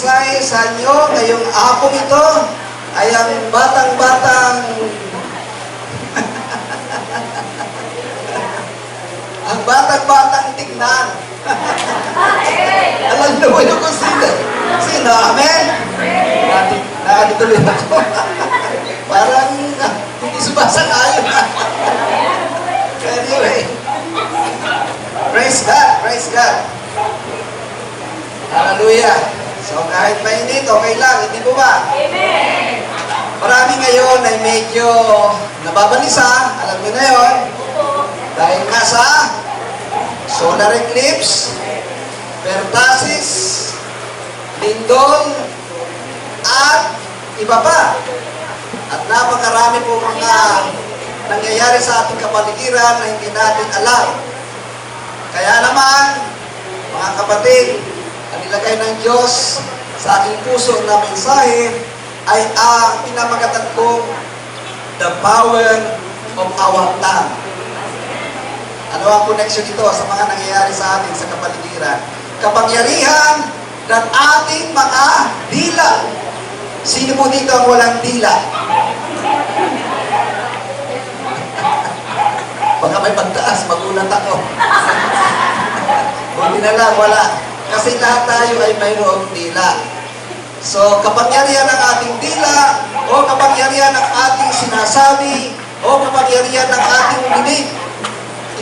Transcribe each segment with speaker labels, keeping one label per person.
Speaker 1: mensahe sa inyo ngayong hapon ito ay ang batang-batang ang batang-batang tignan. Alam niyo ba kung sino? Sino? Amen? Nakatuloy ako. Parang hindi sumasang-ayon. Anyway. Praise God. Praise God. Hallelujah. So kahit mainit, okay lang. Hindi po ba?
Speaker 2: Amen.
Speaker 1: Marami ngayon ay medyo nababalisa. Alam niyo na yun. Dahil nga sa solar eclipse, pertasis, lindol, at iba pa. At napakarami po mga nangyayari sa ating kapaligiran na hindi natin alam. Kaya naman, mga kapatid, ang nilagay ng Diyos sa aking puso na mensahe ay ang pinamagatan kong the power of our tongue. Ano ang connection ito sa mga nangyayari sa atin sa kapaligiran? Kapangyarihan ng ating mga dila. Sino po dito ang walang dila? Baka may pagtaas, magulat ako. Buti na lang, wala. Kasi lahat tayo ay mayroong dila. So, kapangyarihan ng ating dila, o kapangyarihan ng ating sinasabi, o kapangyarihan ng ating bibig.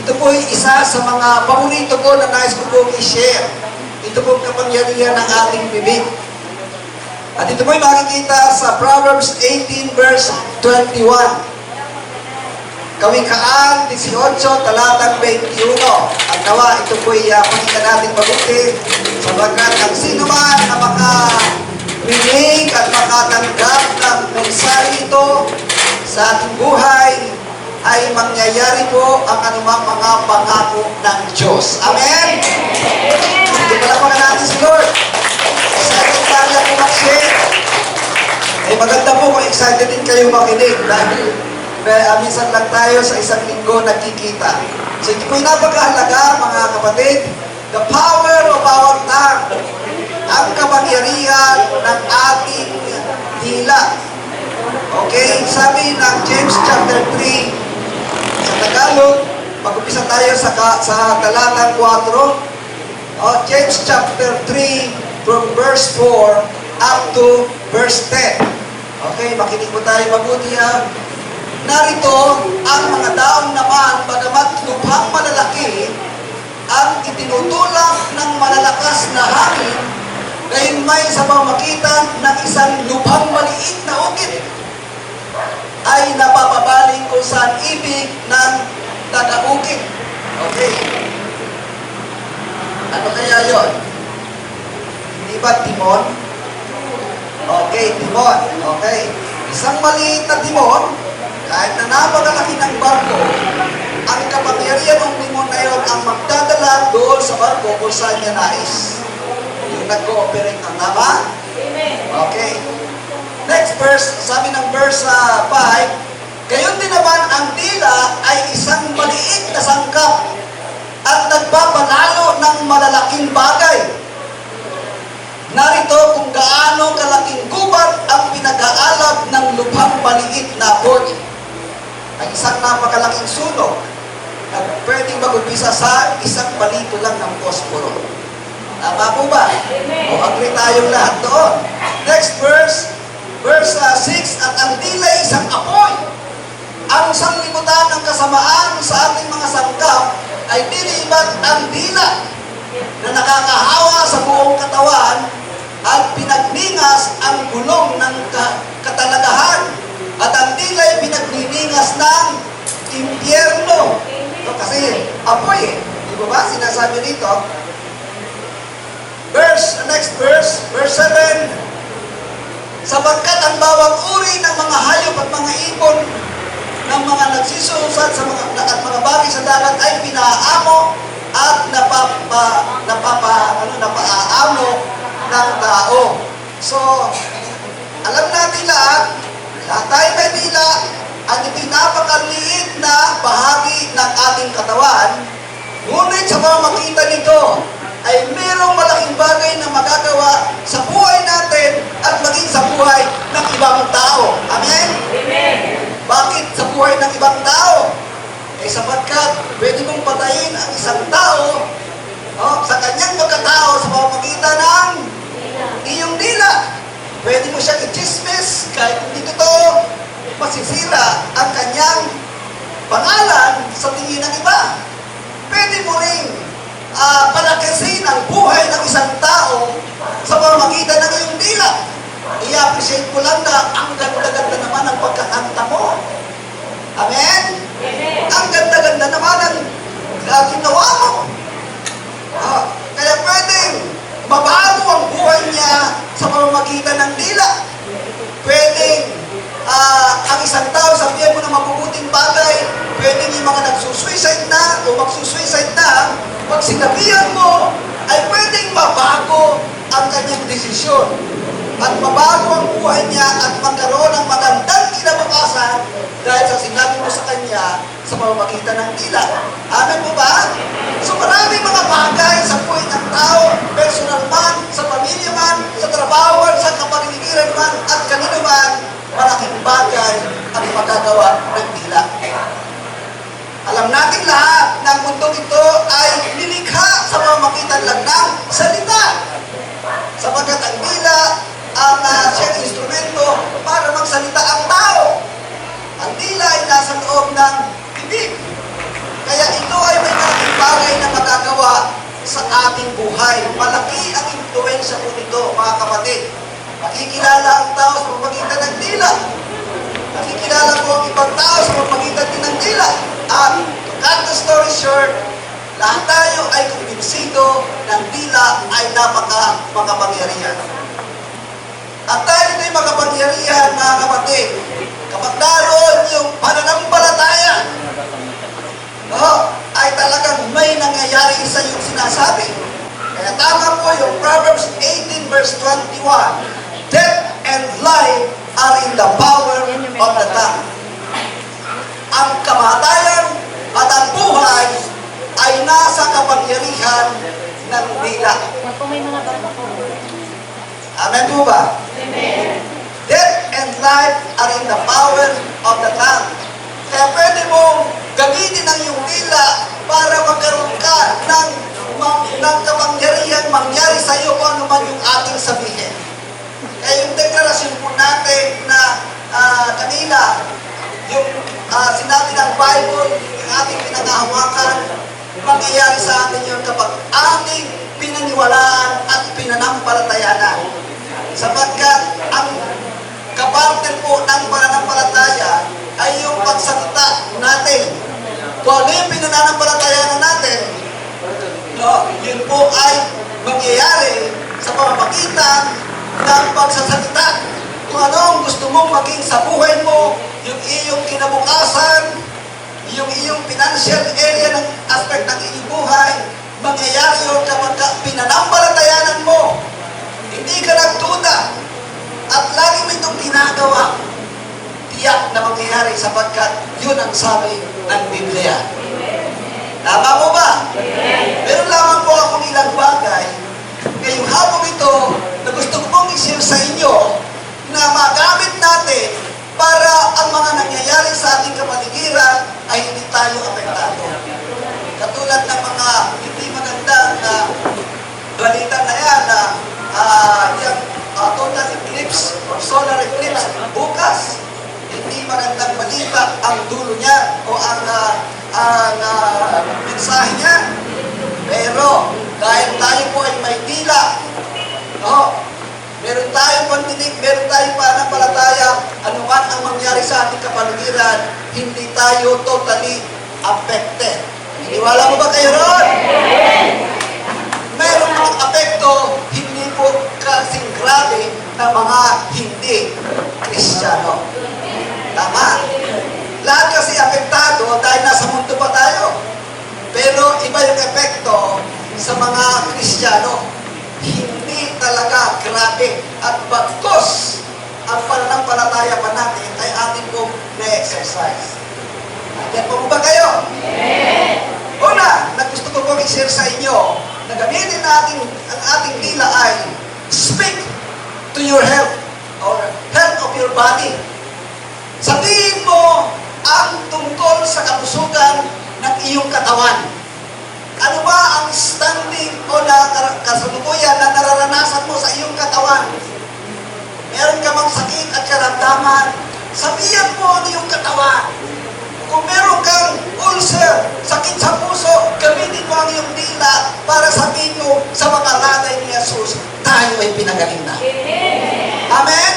Speaker 1: Ito po ay isa sa mga paborito ko na nais ko pong i-share. Ito po kapangyarihan ng ating bibig. At ito po ay makikita sa Proverbs 18 verse 21. Kawikaan 18, talatang 21. At nawa, ito po ay pakita natin mabuti sapagkat ang sino man na makarinig at makatanggap ng mensahe ito sa ating buhay ay mangyayari po ang anumang mga pangako ng Diyos. Amen? Hindi pala pa natin si Lord. Excited tayo po mag-share. Ay maganda po kung excited din kayo makinig dahil minsan lang tayo sa isang linggo nagkikita. So ito po'y napakahalaga mga kapatid. The power of our tongue. Ang kapangyarihan ng ating dila. Okay? Sabi ng James chapter 3 sa Tagalog, mag-upisa tayo sa talatang 4. James chapter 3 from verse 4 up to verse 10. Okay, makinig po tayo mabuti ha. Narito, ang mga daon naman, bagamat lubhang malalaki, ang itinutulak ng malalakas na hangin, gayon may sa pamamagitan ng isang lubhang maliit na ukit, ay napapabaling kung saan ibig ng taga-ukit. Okay. Ano kaya yon? Hindi ba timon? Okay, timon. Okay. Isang maliit na timon, kahit na napakalaki ng barko, ang kapangyarihan ng timon na yun ang magdadala doon sa barko kung saan niya nais. Yung nag-cooperate ng tama?
Speaker 2: Amen.
Speaker 1: Okay. Next verse, sabi ng verse 5, gayon din naman ang dila ay isang maliit na sangkap at nagpapanalo ng malalaking bagay. Narito kung gaano kalaking gubat ang pinag-aalab ng lubhang maliit na board. Ang isang napakalaking sunog na pwedeng mag-umpisa sa isang palito lang ng posporo. Tama po ba? O agree tayong lahat doon. Next verse 6, at ang dila ay isang apoy. Ang sanglibutan ng kasamaan sa ating mga sangkap ay dilibat ang dila na nakakahawa sa buong katawan at pinagningas ang gulong ng katalagahan. At ang dila ay pinagniningas ng impyerno. So, kasi apoy Di ba sinasabi dito? Next verse 7. Sapagkat ang bawat uri ng mga hayop at mga ibon ng mga nagsisusad sa mga bagay sa dagat ay pinaamo at napaaamo ng tao. So, alam natin lahat tayo may dila at ito'y napakaliit na bahagi ng ating katawan. Ngunit sa pamamagitan nito ay mayroong malaking bagay na magagawa sa buhay natin ng ibang tao. Sapagkat pwede mong patayin ang isang tao sa kanyang pagkatao sa pamamagitan ng iyong dila. Pwede mo siyang i-chismis kahit hindi totoo. Masisira ang kanyang pangalan sa tingin ng iba. Pwede mo rin palakasin ang buhay ng isang tao sa pamamagitan ng iyong dila. I-appreciate mo lang na ang ganda-ganda naman ng pagkakanta mo. Amen? Ang ganda-ganda naman ang ginawa mo. Kaya pwedeng mabago ang buhay niya sa pamamagitan ng dila. Pwedeng ang isang tao sabihin mo na mabubuting bagay, pwedeng yung mga nagsusuicide na o magsusuicide na, pag sinabihan mo, ay pwedeng mabago ang kanyang desisyon at mabago ang buhay niya at magkaroon ng magandang kinabukasan dahil sa sinabi mo sa kanya sa pamamagitan ng dila. Amen po ba? So maraming mga bagay sa buhay ng tao, personal man, sa pamilya man, sa trabaho, sa kapaligiran man, at kanino man, malaking bagay ang magagawa ng dila. Alam natin lahat na ang mundong ito ay nilikha sa pamamagitan lang ng salita. Sapagkat ang dila ang siyang instrumento para magsalita ang tao. Ang dila ay nasa loob ng bibig. Kaya ito ay may malaking bagay na magagawa sa ating buhay. Malaki ang impluensya po nito, mga kapatid. Makikilala ang tao sa pamamagitan ng dila. Makikilala po ang ibang tao sa pamamagitan din ng dila. At to cut the story short, lahat tayo ay kumbinsido ng dila ay makapangyarihan. At dahil ito'y makapangyarihan, mga kapatid, kapag naroon yung pananampalataya, ay talagang may nangyayari sa iyong sinasabi. Kaya tama po yung Proverbs 18 verse 21, death and life are in the power of the tongue. Ang kamatayan at ang buhay ay nasa kapangyarihan ng dila. Amen po ba? Amen. Death and life are in the power of the tongue. Kaya pwede mong gamitin ang iyong dila para magkaroon ka ng kapangyarihan mangyari sa iyo kung ano man yung ating sabihin. Kaya yung deklarasyon po natin na kanina, yung sinabi ng Bible, yung ating pinangahawakan, mangyayari sa atin yun kapag ating pinaniwalaan at pinanampalatayanan. Sapagkat ang kapartner po ng pananampalataya ay yung pagsalita natin. Kung ano yung pinanampalatayanan natin, yun po ay mangyayari sa pamamagitan ng pagsasalita. Kung ano ang gusto mong maging sa buhay mo, yung iyong kinabukasan, yung iyong financial area ng aspect ng iyong buhay, mangyayari yun kapag pinanampalatayanan mo. Hindi ka nagduda at lagi mo itong ginagawa. Tiyak na mangyayari sapagkat yun ang sabi ng Biblia. Tama mo ba? Meron lamang po akong ilang bagay ngayong hapon ito na gusto ko pong i-share sa inyo na magamit natin para ang mga nangyayari sa ating kapaligiran ay hindi tayo apektado. Katulad ng mga hindi magandang balita na yan na yung total eclipse or solar eclipse bukas. Hindi magandang balita ang dulo niya o ang mensahe niya. Pero dahil tayo po ay may dila, meron tayong pandinig, meron tayong pananampalataya, anuman ang mangyari sa ating kapaligiran, hindi tayo totally affected. Iniwala mo ba kayo ron? Meron mga apekto, hindi po kasing grabe na mga hindi Kristiyano. Tama? Lahat kasi apektado dahil nasa mundo pa tayo. Pero iba yung epekto sa mga Kristiyano. Hindi talaga grabe. At bagkos, ang pananampalataya pa natin ay atin pong na-exercise. Nandiyan po ba kayo? Una, na gusto ko pong i-share sa inyo na gamitin natin ang ating dila ay speak to your health or health of your body. Sabihin mo ang tungkol sa kalusugan ng iyong katawan. Ano ba ang standing o kasalukuyan na nararanasan mo sa iyong katawan? Meron ka bang sakit at karamdaman? Sabihan mo ang iyong katawan. Kung meron kang ulcer, sakit sa puso, gamitin mo ang iyong dila para sabihin mo sa mga lanay ni Jesus, tayo ay pinagaling na. Amen?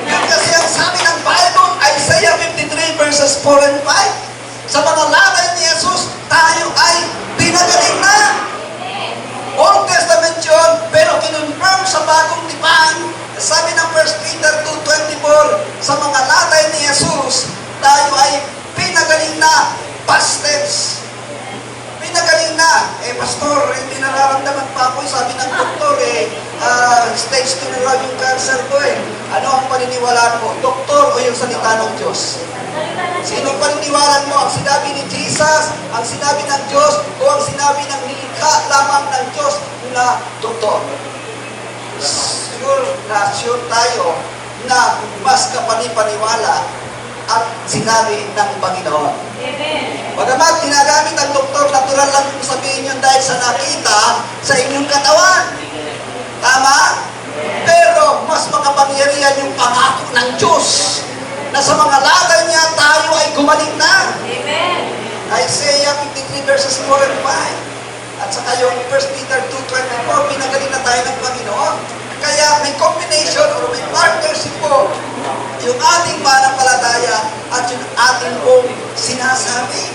Speaker 1: Yan kasi ang sabi ng Bible, Isaiah 53 verses 4 and 5. Sa mga lanay ni Jesus, tayo ay pinagaling na. Old Testament yun, pero kinonfirm sa bagong tipan. Sabi ng 1 Peter 2:24, sa mga lanay ni Jesus, tayo ay pinagaling na, past tense. Pinagaling na. Pastor, hindi nararamdaman pa ako. Sabi ng doktor, stage 2 na raw yung cancer ko Ano ang paniniwalaan mo? Doktor o yung salita ng Diyos? Sino paniniwalaan mo? Ang sinabi ni Jesus, ang sinabi ng Diyos, o ang sinabi ng nilikha lamang ng Diyos na doktor? Siguro na sure tayo na mas kapanipaniwala at sinabi ng Panginoon. Bagamat ginagamit ang doktor, natural lang kung sabihin yun dahil sa nakita sa inyong katawan. Tama? Pero mas makapangyarihan yung pangako ng Diyos na sa mga latay niya tayo ay gumaling na. Isaiah 53 verses 4 and 5. At saka yung 1 Peter 2:24, pinagaling na tayo ng Panginoon. Kaya may combination or may partnership po yung ating pananampalataya at yung ating pong sinasabi.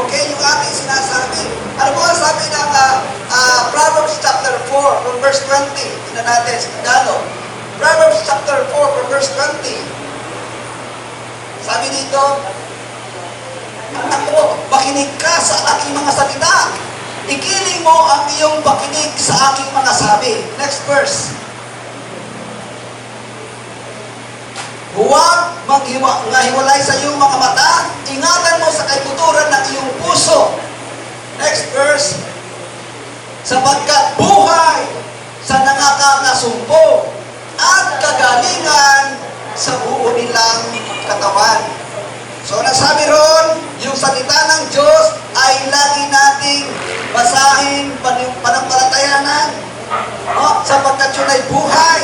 Speaker 1: Okay, yung ating sinasabi. Ano po ang sabi ng Proverbs chapter 4 from verse 20? Tignan natin sa Tagalog. Proverbs chapter 4 from verse 20. Sabi dito, anak ko, makinig ka sa aking mga salita. Igiling mo ang iyong pakinig sa aking mga sabi. Next verse. Huwag maghiwalay sa iyong mga mata. Ingatan mo sa kaibuturan ng iyong puso. Next verse. Sapagkat buhay sa nakakasumpong at kagalingan sa buo nilang katawan. So, nasabi ron, yung salita ng Diyos ay lagi nating basahin, panampalatayanan. Sapagkat yun ay buhay.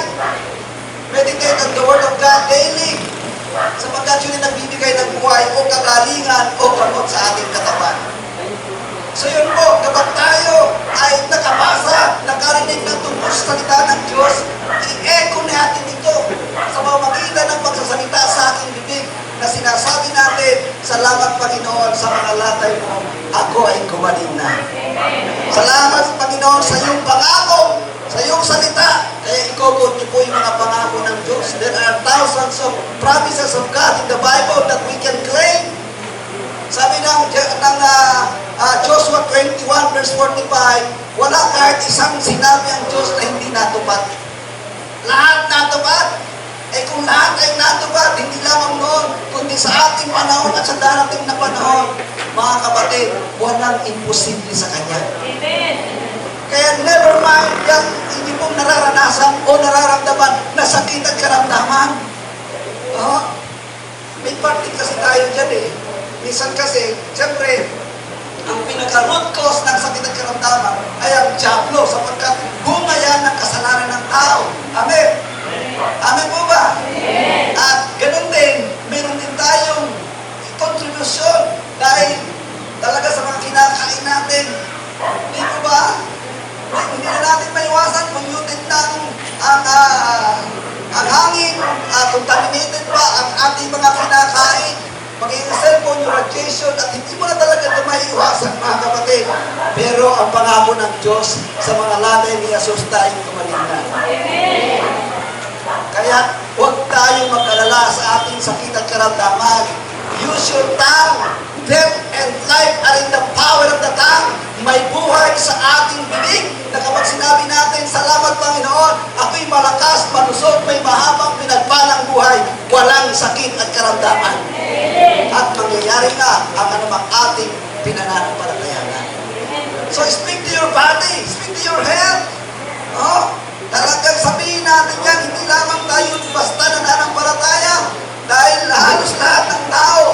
Speaker 1: Meditate on the Word of God daily. Sapagkat yun ay nagbibigay ng buhay o kagalingan o gamot sa ating katawan. So yun po, kapag tayo ay nakabasa, nakarinig ng tungkol sa salita ng Diyos, i-echo natin ito sa pamamagitan ng pagsasalita sa ating bibig na sinasabi natin, salamat Panginoon sa mga latay mo, ako ay gumaling na. Salamat Panginoon sa iyong pangako, sa iyong salita. Kaya ikobot niyo po yung mga pangako ng Diyos. There are thousands of promises of God in the Bible that we can claim. Sabi ng Joshua 21 verse 45, wala kahit isang sinabi ang Diyos na hindi natupad. Lahat natupad. Kung lahat ay natupad, hindi lamang noon, kundi sa ating panahon at sa darating na panahon, mga kapatid, walang imposible sa Kanya.
Speaker 2: Amen.
Speaker 1: Kaya never mind yung hindi mong nararanasan o nararamdaman na sakit at karamdaman. May parte kasi tayo dyan Minsan kasi, siyempre, ang pinaka-root cause ng sakit at karamdaman ay ang diablo sapagkat bunga yan ng kasalanan ng tao. Amen? Amen po ba? Amen. At ganun din, meron din tayong kontribusyon dahil talaga sa mga kinakain natin. Hindi po ba? Hindi na natin maiwasan, polluted na ang hangin, contaminated pa ang ating mga kinakain. Maging cellphone, yung radiation, at hindi mo na talaga ito maiiwasan, mga kapatid. Pero ang pangako ng Diyos sa mga lalay ni Jesus tayo gumaling na. Kaya huwag tayong mag-alala sa ating sakit at karamdaman. Use your tongue. Death and life are in the power of the tongue. May buhay sa ating bibig na kapag sinabi natin, salamat Panginoon, ako'y malakas, malusog, may mahabang pinagpalang buhay, walang sakit at karamdaman. At mangyayari na ang anumang ating pinananampalatayanan. So speak to your body, speak to your health. Talagang sabihin natin yan, hindi lamang tayo basta nananampalataya. Dahil halos lahat ng tao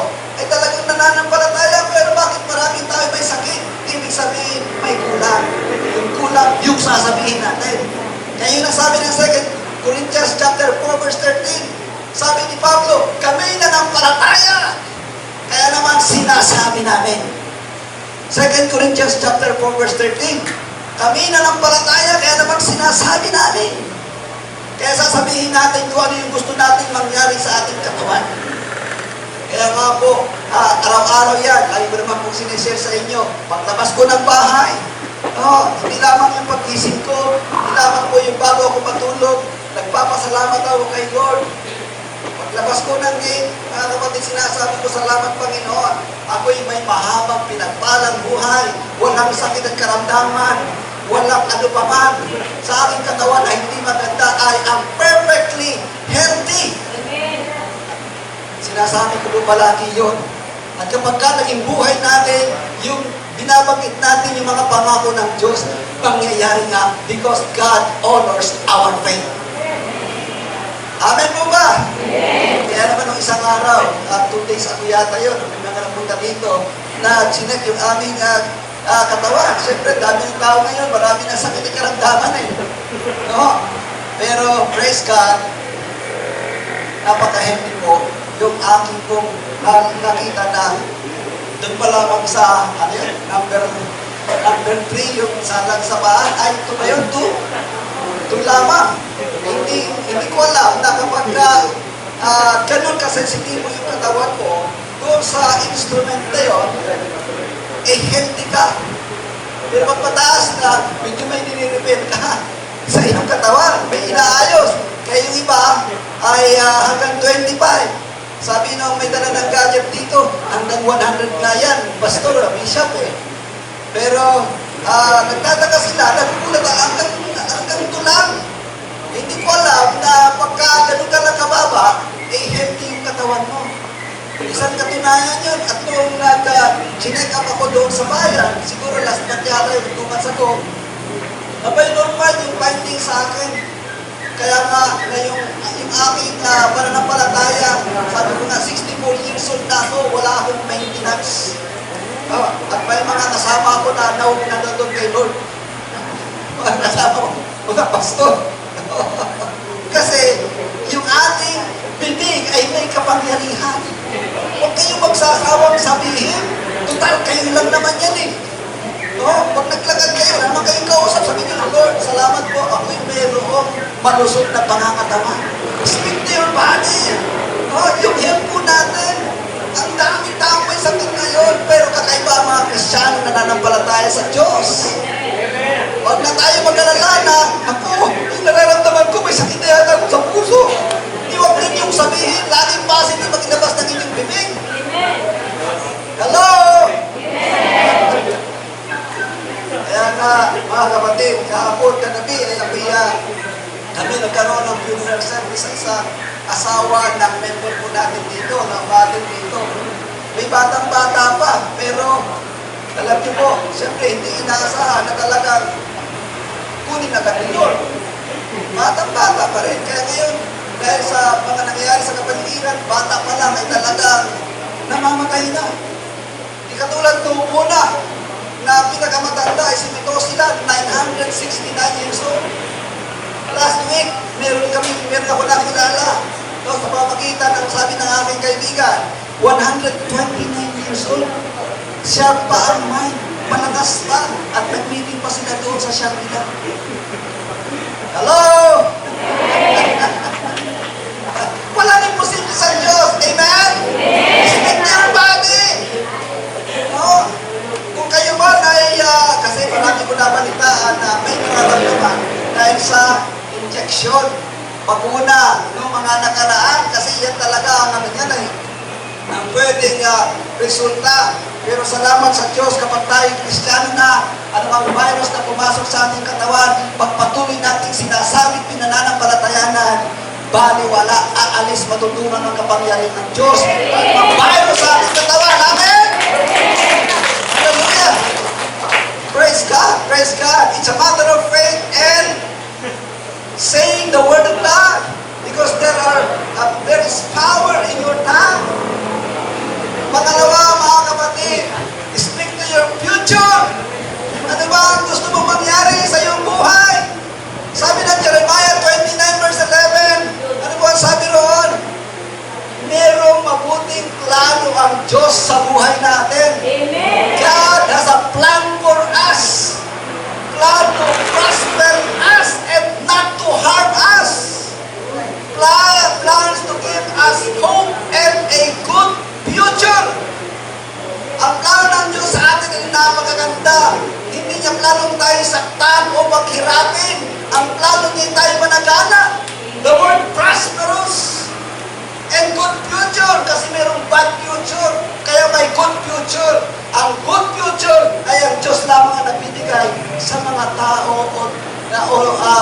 Speaker 1: sasabihin natin. Kaya yun ang sabi ng 2 Corinthians chapter 4 verse 13. Sabi ni Pablo, kami nanampalataya. Kaya naman sinasabi namin. 2 Corinthians chapter 4 verse 13. Kami nanampalataya, kaya naman sinasabi namin. Kaya sasabihin natin kung ano yung gusto natin mangyari sa ating katawan. Kaya nga po, araw-araw yan, lagi ko naman pong sinishare sa inyo, paglabas ko ng bahay, hindi lamang yung pag-gising ko, hindi lamang po yung bago ako matulog, nagpapasalamat ako kay Lord. Paglabas ko ng gate, mga kapatid, sinasabi ko, salamat Panginoon, ako'y may mahabang pinagpalang buhay, walang sakit at karamdaman, walang ano pa man sa aking katawan na hindi maganda. I am perfectly healthy. Sinasabi ko po palagi yun. At kapag naging buhay natin, yung binabanggit natin yung mga pangako ng Diyos, pangyayari nga because God honors our faith. Amen po ba? Kaya naman nung isang araw, 2 days ako yata yun, may mga napunta dito, na chinek yung aming katawan. Siyempre, dami ng tao ngayon, marami na sakit at karamdaman eh. No? Pero, praise God, napaka-healthy po yung aking pong nakita na doon pa lamang sa, ano yun, number 3, yung salang sa paa, ay, ito ba yun? 2 lamang. Hindi ko alam na kapag ganun kasensitibo yung katawan ko, doon sa instrument na yun, healthy ka. Pero pag mataas na, medyo may nire-repair ka sa iyong katawan, may inaayos. Kaya yung iba ay hanggang 25. Sabi nung may dala ng gadget dito, hanggang 100 na yan, pastor, bishop eh. Pero nagtataka sila, nagugulat hanggang tulang. Hindi ko alam na pagka ganun ka na kababa, healthy yung katawan mo. Isang katunayan yun, at nung nag-check up ako doon sa bayan, siguro last month yata yung 2 months ago, abay normal yung finding sa akin. Kaya nga, na yung aking pananampalataya, sabi ko nga, 64 years old na ako, wala akong maintenance. At may mga kasama ko na doon kay Lord. Mga kasama ko, mga pastor. Kasi, yung ating bibig ay may kapangyarihan. Huwag kayong magsasawang sabihin, total kayo lang naman yan eh. Pag naglagad kayo, naman kayong kausap, sabihin nyo, Lord, salamat po, ako'y mayroong malusog na pangangatawan. Speak to your body. Yung health po natin, ang dami tao may sakit ngayon, pero kakaiba ang mga Kristiyano na nananampalataya sa Diyos. Huwag na tayo mag-alala na, ako, yung nararamdaman ko, may sakit na yata ako sa puso. Huwag ninyong sabihin, laging positive ang inabas ng inyong bibig. Hello? Kaya nga, mga kapatid, kahapon, kagabi, kami nagkaroon ng funeral service sa asawa ng member po natin dito, ng father dito. May batang-bata pa, pero alam niyo po, siyempre hindi inaasahan na talagang kunin agad ni Lord. Batang-bata pa rin. Kaya ngayon, dahil sa mga nangyayari sa kapaligiran, bata pa lang ay talagang namamatay na. Di katulad nung una, na pinakamatanda ay si Metosila, 969 years old. Last week, meron ako nakilala. Sa pamamagitan ng sabi ng aking kaibigan, 129 years old. Siya pa ang may malakas pa at nag-meeting pa sila doon sa Shangri-La. Hello? Wala rin posible sa Diyos. Amen? Respect your body. Kung kayo ba ay, kasi marami ko nabalitaan na may nararamdaman dahil sa injection, bakuna, mga nakaraan, kasi yan talaga ang yan ay ang pwedeng resulta. Pero salamat sa Diyos kapag tayo Kristiyano na, anumang virus na pumasok sa ating katawan, pagpatuloy nating sinasabit pinananampalatayanan, baliwala, aalis, matutunan ng kapangyarihan ng Diyos. Ang virus sa ating katawan. Amen? Hallelujah! Praise God! Praise God! It's a matter of faith and saying the word of God. Because there is power in your tongue. Pangalawa, mga kapatid, speak to your future. Ano ba ang gusto mong mangyari sa iyong buhay? Ang plano niya tayo managana. The word prosperous and good future, kasi merong bad future, kaya may good future. Ang good future ay ang Diyos lamang ang nagbibigay sa mga tao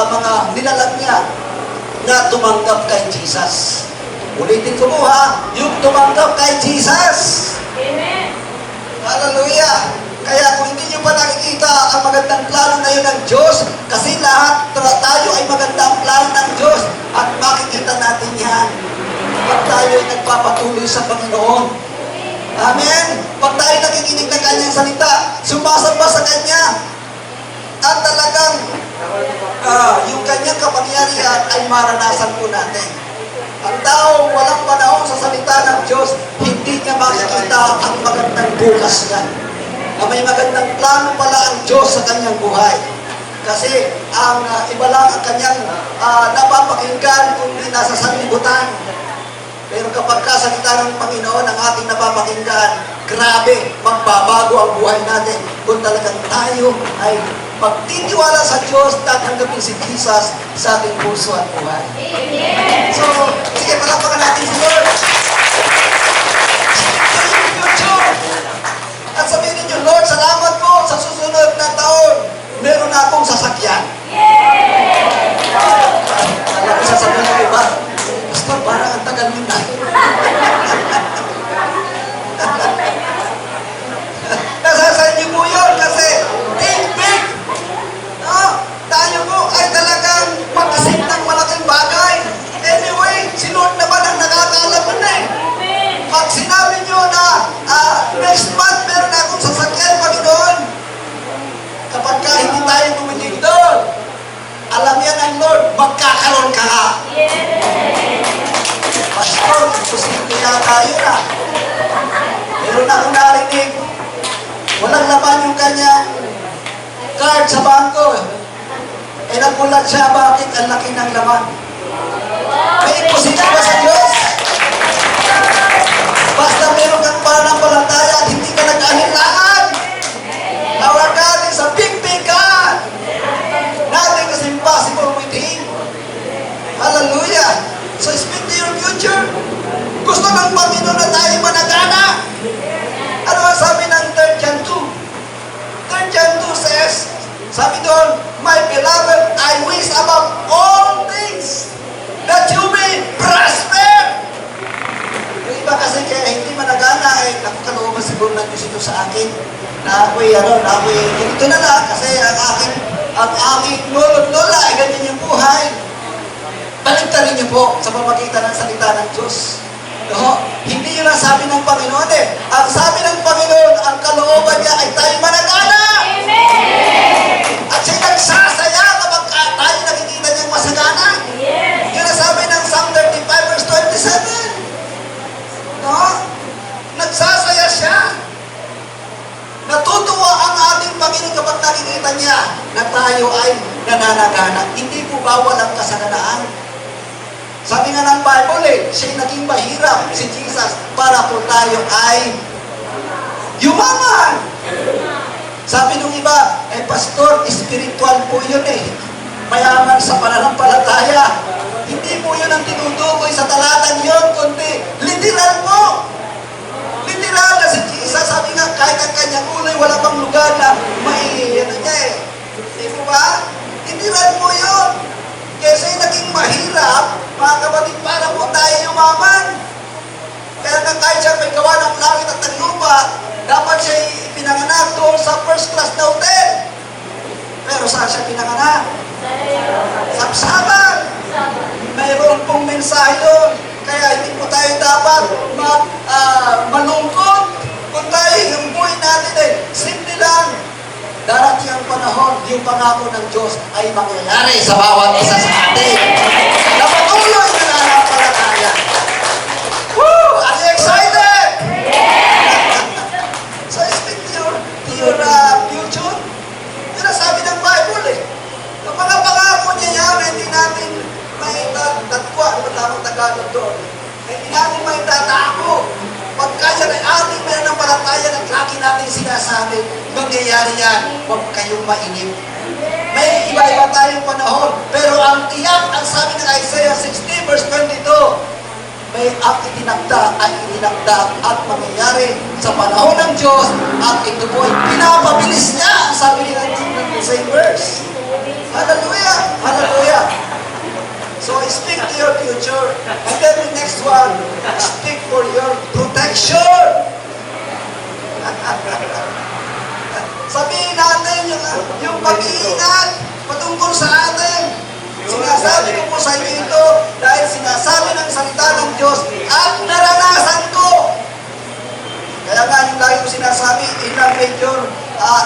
Speaker 1: mga nilalang niya na tumanggap kay Jesus. Ulitin ko po yung tumanggap kay Jesus.
Speaker 2: Amen.
Speaker 1: Hallelujah! Kaya kung hindi nyo pa nakikita ang magandang plano na yun ng Diyos, kasi lahat tayo ay magandang plano ng Diyos at makikita natin yan pag tayo ay nagpapatuloy sa Panginoon. Amen? Pag tayo nakikinig ng Kanyang salita, sumasamba sa Kanya, at talagang yung Kanyang kapangyarihan ay maranasan po natin. Ang tao walang panahon sa salita ng Diyos, hindi niya makikita ang magandang bukas niya. Na may magandang plano pala ang Diyos sa kanyang buhay. Kasi ang iba lang ang kanyang napapakinggan kung di nasa sanlibutan. Pero kapag kasalita ng Panginoon ang ating napapakinggan, grabe, magbabago ang buhay natin kung talagang tayo ay magtitiwala sa Diyos at tanggapin si Jesus sa ating puso at buhay.
Speaker 2: Amen.
Speaker 1: So, sige, palakpakan natin si Lord. At sabihin ninyo, Lord, salamat po sa susunod na taon. Meron na akong sasakyan. Alam ko sasabihin ko iba, Pastor, parang ang tagal mo na. Nasasayin niyo po yun kasi think big. Tayo po ay talagang mag-isip ng malaking bagay. Anyway, si Lord naman ang nakakaalam mo na eh. Pag sinabi nyo na next month meron na akong sasakyan, Panginoon, kapag ka hindi tayo tumitig doon, alam yan ang Lord, magkakaroon ka nga. Pastor, imposible na tayo na. Meron akong narinig, walang laman yung kanya card sa bangko. Nagulat siya, bakit ang laki ng laman? May imposible ba sa Diyos? Basta meron kang pananampalataya at hindi ka nag-ahilangan. Our God is a big, big God. Nothing is impossible with Him. Hallelujah. So speak to your future. Gusto ng Panginoon na tayo managana. Ano ang sabi ng 3 John 2? 3 John 2 says, sabi doon, my beloved, I wish above all things that you may prosper. Yung iba kasi kaya hindi managana ay nakukalooban siguro ng Diyos ito sa akin na ako'y ganito na lang kasi ang aking lolo't lola ay ganyan yung buhay. Baligtarin niyo po sa pamagitan ng salita ng Diyos. No? Hindi yun ang sabi ng Panginoon eh. Ang sabi ng Panginoon, ang kalooban niya ay tayo managana.
Speaker 2: Amen.
Speaker 1: At siya nagsasaya kapag tayo nakikita niyang masagana.
Speaker 2: Yes.
Speaker 1: Yun ang sabi ng Psalm 35 verse 27. No? Nagsasaya siya. Natutuwa ang ating Panginoon kapag nakikita niya na tayo ay nananagana. Hindi po bawal ang kasaganaan. Sabi nga ng Bible siya'y naging mahirap, si Jesus, para po tayo ay yumaman. Sabi nung iba, pastor, spiritual po yun mayaman sa pananampalataya. Hindi po yun ang tinutukoy sa talatang yun, kundi literal po. Literal na si Jesus, sabi nga, kahit ang kanyang uloy, wala pang lugar na Di po ba? Literal po yun. Kaya siya'y naging mahirap, mga kapatid, para po tayo yumaman. Kaya nga kahit siya may gawa ng langit at ng lupa, dapat siya'y pinanganak doon sa first class na hotel. Pero saan siya pinanganak? Sapsapan. Mayroon pong mensahe doon. Kaya hindi po tayo dapat malungkot. Kung tayo, yung buhay natin simple lang. Darating ang panahon, yung pangako ng Diyos ay mangyayari sa bawat isa sa atin. Na patuloy na nananampalataya. Woo! Are you excited? So speak to your future. Yun ang sabi ng Bible Yung mga pangako niya yan, hindi natin may tatwa, ano ba tamang Tagalog doon? Hindi natin may tatako. Pagka yan ay ating mananampalataya at lagi natin sinasabi, mangyayari yan, huwag kayong mainip. May iba-iba tayong panahon. Pero ang tiyak, ang sabi ng Isaiah 60 verse 22, may ang itinagda ay itinagda at mangyayari sa panahon ng Diyos at ito po ay pinapabilis niya, ang sabi ng same verse. Hallelujah! Hallelujah! So speak to your future. And then the next one, speak for your protection. Sabihin natin yung pag-iingat patungkol sa atin. Sinasabi ko po sa inyo ito dahil sinasabi ng salita ng Diyos at naranasan ko. Kaya nga yung lagi ko sinasabi, ilang major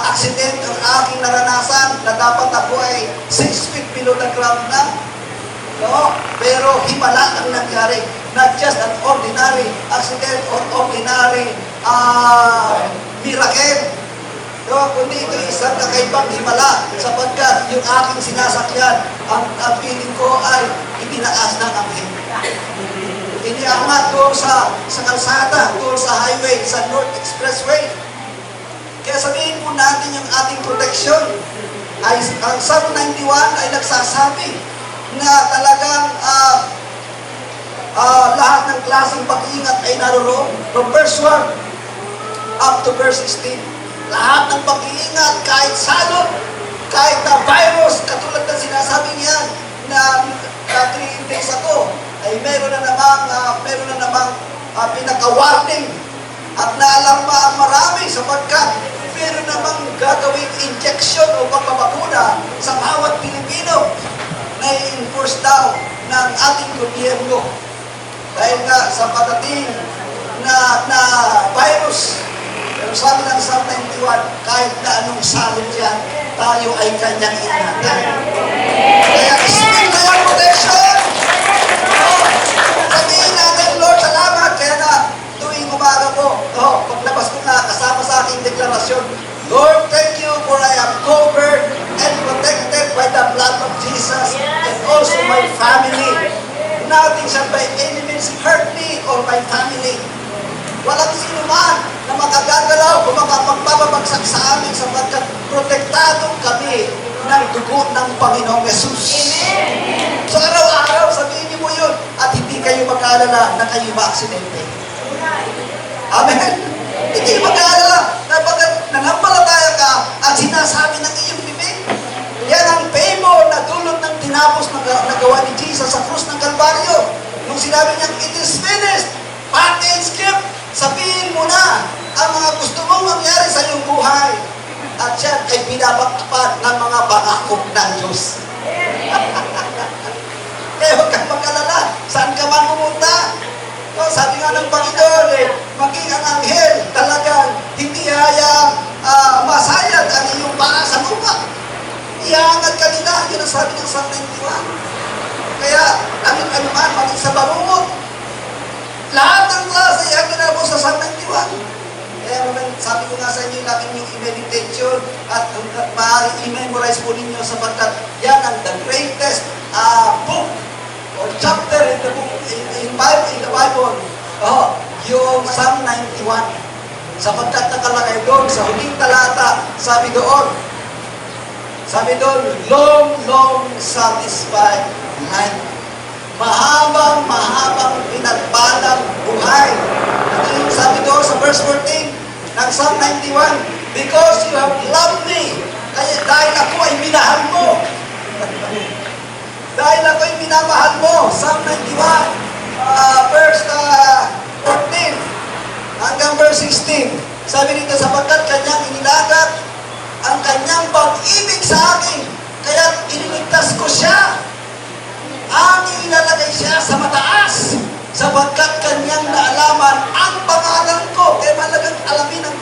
Speaker 1: accident ang aking naranasan na dapat ako ay 6 feet below the ground na. No? Pero himala ang nangyari. Not just an ordinary accident or ordinary miracle. No, kundi ito isang kakaibang himala sapagkat yung aking sinasakyan, ang feeling ko ay itinaas ng anghel. Iniangat doon sa kalsada, doon sa highway, sa North Expressway. Kaya sabihin po natin yung ating protection. Ang Psalm 91 ay nagsasabi na talagang lahat ng klaseng pag-iingat ay naroroon. From verse 1 up to verse 16. Lahat ng pag-iingat, kahit salot, kahit na virus, katulad ng sinasabi niya na 3 days ago, ay meron na namang pinaka-warning at naalarma ang marami sapagkat meron namang gagawing injection o pagbabakuna sa bawat Pilipino na i-enforce daw ng ating gobyerno. Dahil nga sa patating na virus. Pero sabi ng Psalm 91, kahit na anong salot yan, tayo ay kanyang ingatan. Kaya speak to your protection. Sabihin natin, Lord, salamat. Kaya na tuwing umaga po, paglabas ko na kasama sa aking deklarasyon, Lord, thank you for I am covered and protected by the blood of Jesus and also my family. Nothing shall by any means hurt me or my family. Walang sino man na makagagalaw o makapagpapabagsak sa amin sapagkat protektado kami ng dugo ng Panginoong Yesus. So araw-araw sabihin niyo mo yun at hindi kayo mag-aalala na kayo ma-aksidente. Amen? Hindi kayo mag-aalala napagkat nangampalataya ka at sinasabi ng iyong bibig. Yan ang favor na dulot ng tinapos na nagawa ni Jesus sa krus ng Kalbaryo. Nung sinabi niyang, it is finished, pati and skip, sabihin mo na ang mga gusto mong mangyari sa iyong buhay. At yan ay pinapaktapan ng mga pangako ng Diyos. Kaya huwag kang mag-alala, saan ka man pumunta. No, sabi nga ng Panginoon, maging ang anghel talagang hindi hayang masayad ang iyong paa sa lupa. Iangat ka nila, yun ang sabi ng Psalm 91. Kaya, ano man, maging sa barungot, lahat ng klase ay ginagawa sa Psalm 91. Kaya sabi ko nga sa inyo, lagi niyong i-meditation at maaari i-memorize po ninyo sapagkat yan ang the greatest book or chapter in the book, in the Bible. Yung Psalm 91. Sapagkat nakalagay doon sa huling talata, sabi doon, long satisfied life. Mahabang pinagpalang buhay. At yung sabi doon sa verse 14 ng Psalm 91, because you have loved me, kaya dahil ako ay minahal mo. Dahil ako ay minamahal mo. Psalm 91, verse 14 hanggang verse 16. Sabi dito, sapagkat kanyang inilagat ang kanyang pag-ibig sa akin, kaya iniligtas ko siya. Aking ilalagay siya sa mataas sapagkat kanyang naalaman ang pangalan ko. Kaya malagang alamin ang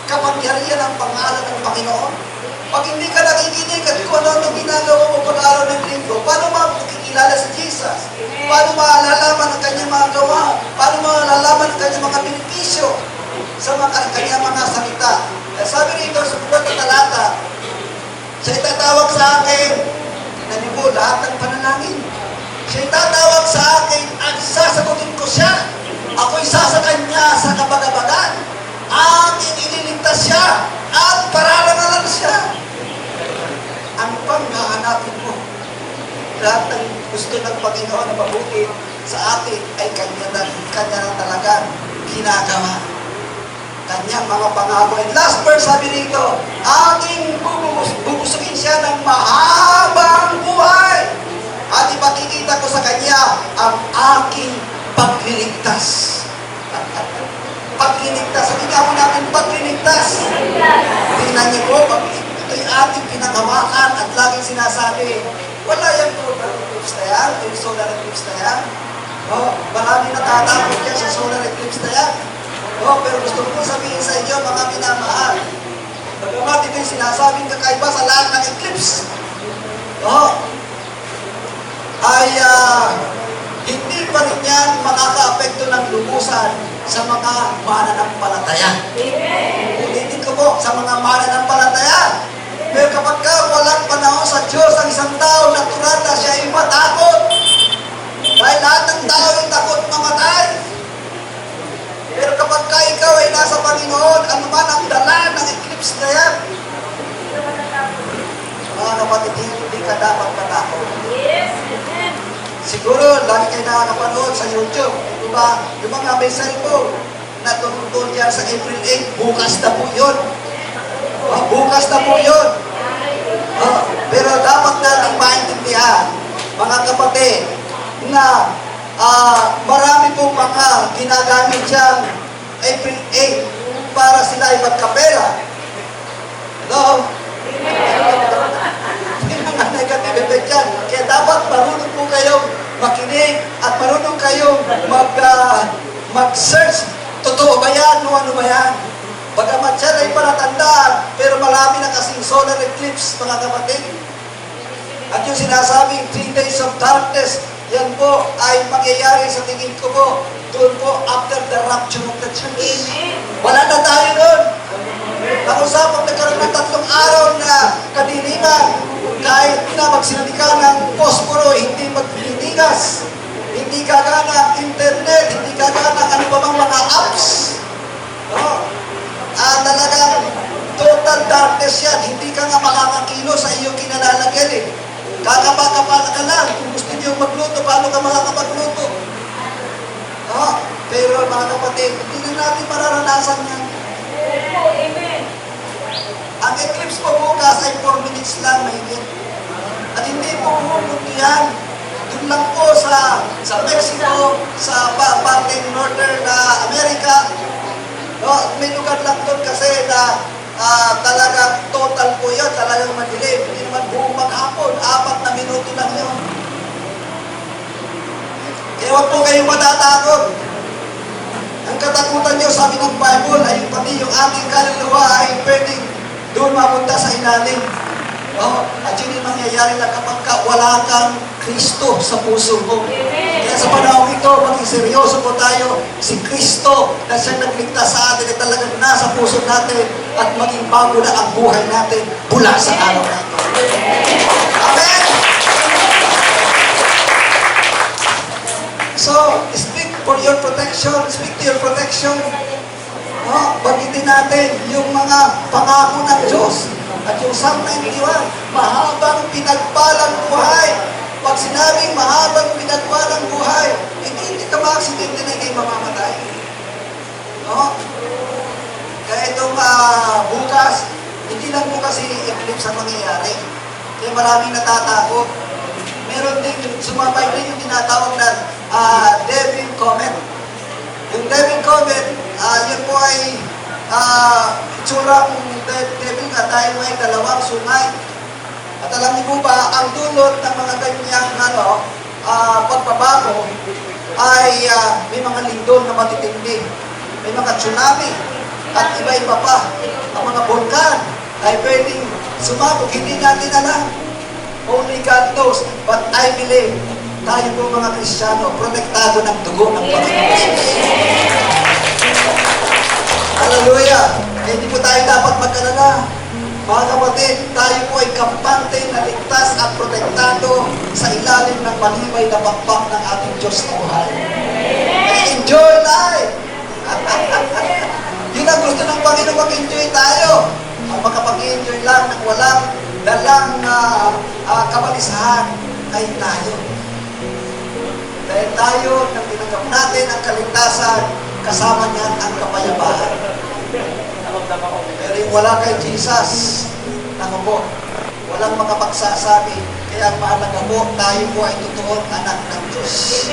Speaker 1: kapangyarihan ng pangalan ng Panginoon. Pag hindi ka nakikinig at kung ano ginagawa mo pag-araw ng linggo, paano makikilala si Jesus? Paano malalaman ang kanyang mga gawa? Paano malalaman ang kanyang mga benepisyo sa kanyang mga salita? Sabi rito sa buwan na talata, siya itatawag sa akin, tinanin mo lahat ng panalangin. Siya itatawag sa akin at sasagutin ko siya. Ako'y sasakay niya sa kabagabagan. Aking ililigtas siya at pararangalan siya. Ano pang hahanapin mo? Lahat ng gusto ng Panginoon na mabuti sa atin ay Kanya na talaga ginagawa. Kanyang mga pangako. And last verse, sabi rito, aking bubusugin siya ng mahabang buhay. At ipakikita ko sa Kanya ang aking pagliligtas. Pagliligtas. Sabi nga mo natin, pagliligtas. Tingnan niyo po, ito'y ating pinakawakan at laging sinasabi, wala yan total eclipse na yan, yung solar eclipse na yan. Marami natatakot yan sa solar eclipse na yan. Pero gusto ko sabihin sa inyo, mga minamahal, bagamat ito'y sinasabing kakaiba sa lahat ng eclipse, hindi pa rin yan makaka-apekto ng lubusan sa mga mananampalataya. Ulitin ko po, sa mga mananampalataya. Pero kapag walang panahon sa Diyos ang isang tao, natural na siya ay matakot. Dahil lahat ng tao ay takot mamatay. Pero kapag ikaw ay nasa Panginoon, ano man ang dala ng eclipse na yan, mga kapatid, hindi ka dapat matakot. Siguro, lagi kayo nakakapanood sa YouTube. Diba? Yung mga may cellphone na tungkol yan sa April 8, bukas na po yun. Bukas na po yun. Pero dapat natin maintindihan, mga kapatid, na marami pong mga ginagamit siyang April 8 para sila ay magkapera. Hello? Yung mga negative effect yan. Kaya dapat marunong po kayong makinig at marunong kayong mag-search. Totoo ba yan? Ano ba yan? Bagamat siya ay palatandaan, pero marami na kasing solar eclipse, mga kapatid. At yung sinasabing 3 days of darkness, yan po ay mangyayari sa tingin ko po, doon po after the rapture of the church. Wala na tayo doon. Pag-usapang nagkaroon ng 3 araw na kadiliman, kahit na magsilbi ka ng posporo, hindi magliligas, hindi gagana ang internet, hindi gagana ang ano ba mang mga apps. Talagang total darkness yan. Hindi ka nga makakakilo sa iyong kinalalagyan eh. Kakapakapala ka lang. Kung gusto niyo magluto, paano ka makakapagluto? Pero mga kapatid, hindi na natin mararanasan yan.
Speaker 2: Amen.
Speaker 1: Ang eclipse po bukas ay 4 minutes lang, mahigit. At hindi po pumunto yan. Doon lang po sa Mexico, sa parteng Northern America. May lugar lang doon kasi na talagang total po yun, talagang madilim. Hindi naman buong maghapon, 4 na minuto lang yun. Kaya huwag po kayong matatakot. Ang katakutan nyo, sabi ng Bible, ay pati yung ating kaluluwa ay pwedeng doon mapunta sa ilalim. At yun yung mangyayari na kapag wala kang Kristo sa puso mo. Kaya sa panahon ito, maging seryoso po tayo, si Kristo na siyang nagligtas sa atin ay talagang nasa puso natin at maging bago na ang buhay natin mula sa araw na ito. Amen! So, speak for your protection, speak to your protection. Bagitin natin yung mga pangako ng Diyos. At yung Psalm 91, mahabang pinagpalang buhay. Pag sinabing mahabang pinagpalang buhay, hindi ka ma-aksidente na hindi mamamatay. Kaya itong bukas, hindi lang po kasi eclipse ang mangyayari. Kaya maraming natatakot. Meron din, sumabay din yung tinatawag na Devil Comet. Yung Devil Comet, yun po ay itsurang devil nga dahil may 2 sungay. At alam niyo po ba, ang dulot ng mga ganyang pagbabago ay may mga lindol na matitindi, may mga tsunami, at iba-iba pa. Ang mga bulkan ay pwedeng sumabog, hindi natin alam. Only God knows, but I believe tayo po mga Kristiyano, protektado ng dugo ng Panginoon Jesus. Hallelujah! Hindi po tayo dapat mag-alala. Mga kapatid, tayo po ay kampante na ligtas at protektado sa ilalim ng malibay na pakpak ng ating Diyos na buhay. Enjoy life! Yun ang gusto ng Panginoon, mag-enjoy tayo. Ang makapag-enjoy lang ng walang dalang kabalisahan ay tayo. Dahil tayo, nang tinanggap natin ang kaligtasan, kasama niyan ang kapayapaan. Pero yung wala kay Jesus, naku po, walang makapagsasabi. Kaya ang mahalaga po, tayo po ay totoong anak ng Diyos.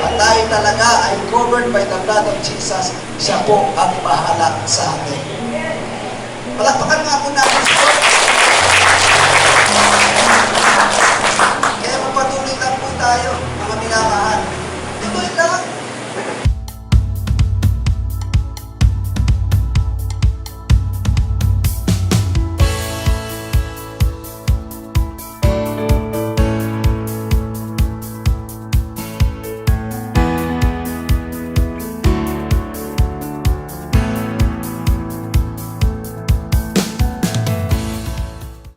Speaker 1: At tayo talaga ay covered by the blood of Jesus. Siya po ang bahala sa atin. Palakpakan nga po natin.